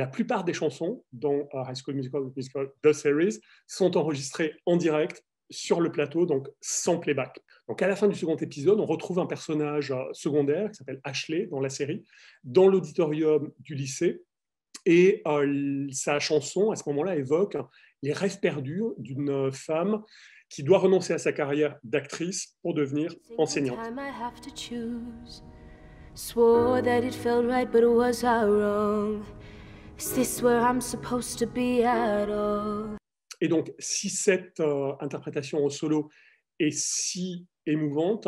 la plupart des chansons dans High School Musical, The Series, sont enregistrées en direct sur le plateau, donc sans playback. Donc à la fin du second épisode, on retrouve un personnage secondaire qui s'appelle Ashley dans la série, dans l'auditorium du lycée, et sa chanson, à ce moment-là, évoque les rêves perdus d'une femme qui doit renoncer à sa carrière d'actrice pour devenir enseignante. Swore that it felt right, but was I wrong? Is this where I'm supposed to be at all? Et donc, si cette interprétation en solo est si émouvante,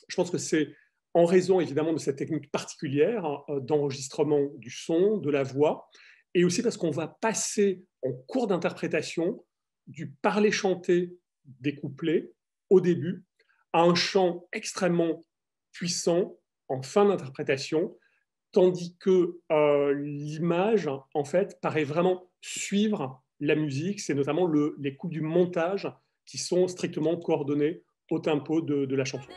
je pense que c'est en raison évidemment de cette technique particulière d'enregistrement du son, de la voix, et aussi parce qu'on va passer en cours d'interprétation du parler-chanter des couplets au début à un chant extrêmement puissant en fin d'interprétation, tandis que l'image, en fait, paraît vraiment suivre la musique. C'est notamment les coups du montage qui sont strictement coordonnés au tempo de la chanson.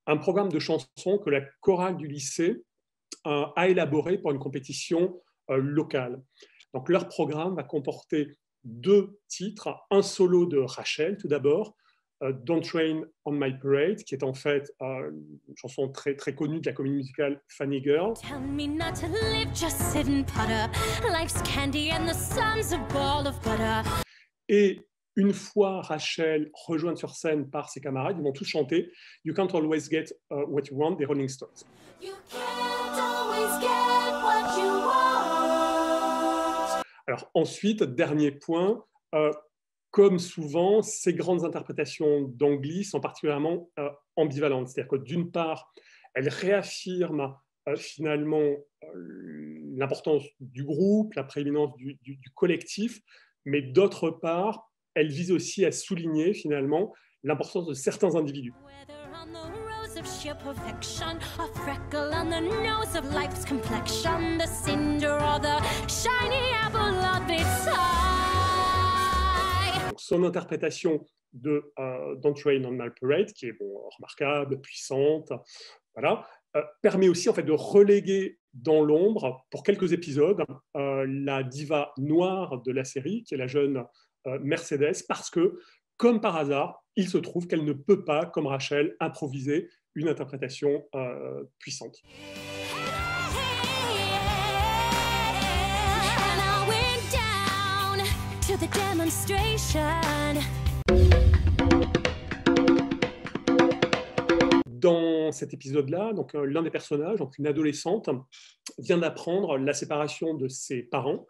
Un programme de chansons que la chorale du lycée a élaboré pour une compétition locale. Donc leur programme va comporter 2 titres, un solo de Rachel tout d'abord, Don't Rain on My Parade, qui est en fait une chanson très, très connue de la comédie musicale Funny Girl. Et une fois Rachel rejointe sur scène par ses camarades, ils vont tous chanter You Can't Always Get What You Want des Rolling Stones. Alors ensuite, dernier point, comme souvent, ces grandes interprétations d'Angly sont particulièrement ambivalentes. C'est-à-dire que d'une part, elles réaffirment finalement l'importance du groupe, la prééminence du collectif, mais d'autre part, elles visent aussi à souligner finalement l'importance de certains individus. Of sheer perfection, a freckle on the nose of life's complexion, the cinder or the shiny apple of its eye. Son interprétation de Don't Rain on My Parade, qui est remarquable, puissante, voilà, permet aussi en fait de reléguer dans l'ombre pour quelques épisodes la diva noire de la série, qui est la jeune Mercedes, parce que comme par hasard, il se trouve qu'elle ne peut pas, comme Rachel, improviser une interprétation puissante. Dans cet épisode-là, donc l'un des personnages, donc une adolescente, vient d'apprendre la séparation de ses parents,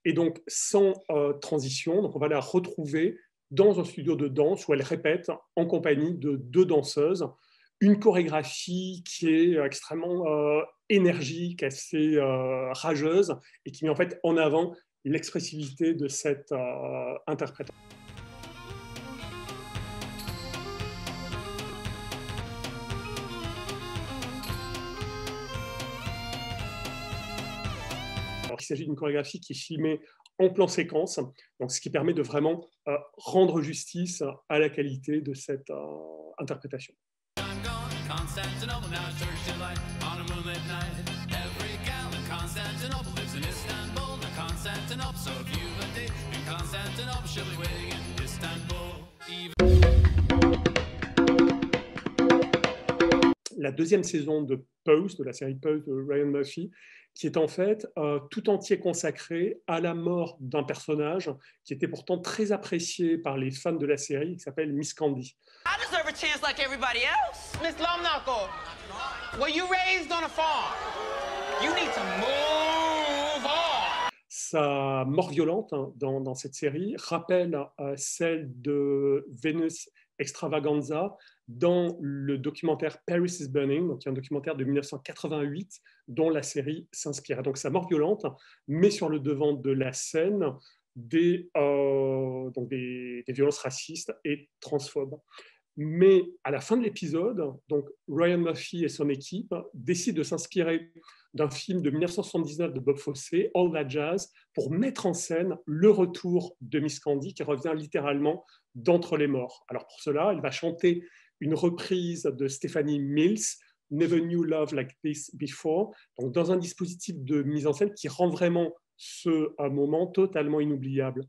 et donc sans transition, donc on va la retrouver dans un studio de danse où elle répète en compagnie de 2 danseuses une chorégraphie qui est extrêmement énergique, assez rageuse, et qui met en fait en avant l'expressivité de cette interprète. Alors, il s'agit d'une chorégraphie qui est filmée en plan séquence, donc ce qui permet de vraiment rendre justice à la qualité de cette interprétation. La deuxième saison de Pose, de la série Pose de Ryan Murphy, qui est en fait tout entier consacré à la mort d'un personnage qui était pourtant très apprécié par les fans de la série, qui s'appelle Miss Candy. I deserve a chance like everybody else. Miss Lomnako, were you raised on a farm? You need to move on. Sa mort violente dans cette série rappelle celle de Venus Extravaganza dans le documentaire Paris is Burning, donc un documentaire de 1988 dont la série s'inspire. Donc sa mort violente met sur le devant de la scène des violences racistes et transphobes. Mais à la fin de l'épisode, donc Ryan Murphy et son équipe décident de s'inspirer d'un film de 1979 de Bob Fosse, All That Jazz, pour mettre en scène le retour de Miss Candy qui revient littéralement d'entre les morts. Alors pour cela, il va chanter une reprise de Stephanie Mills, Never Knew Love Like This Before, donc dans un dispositif de mise en scène qui rend vraiment ce moment totalement inoubliable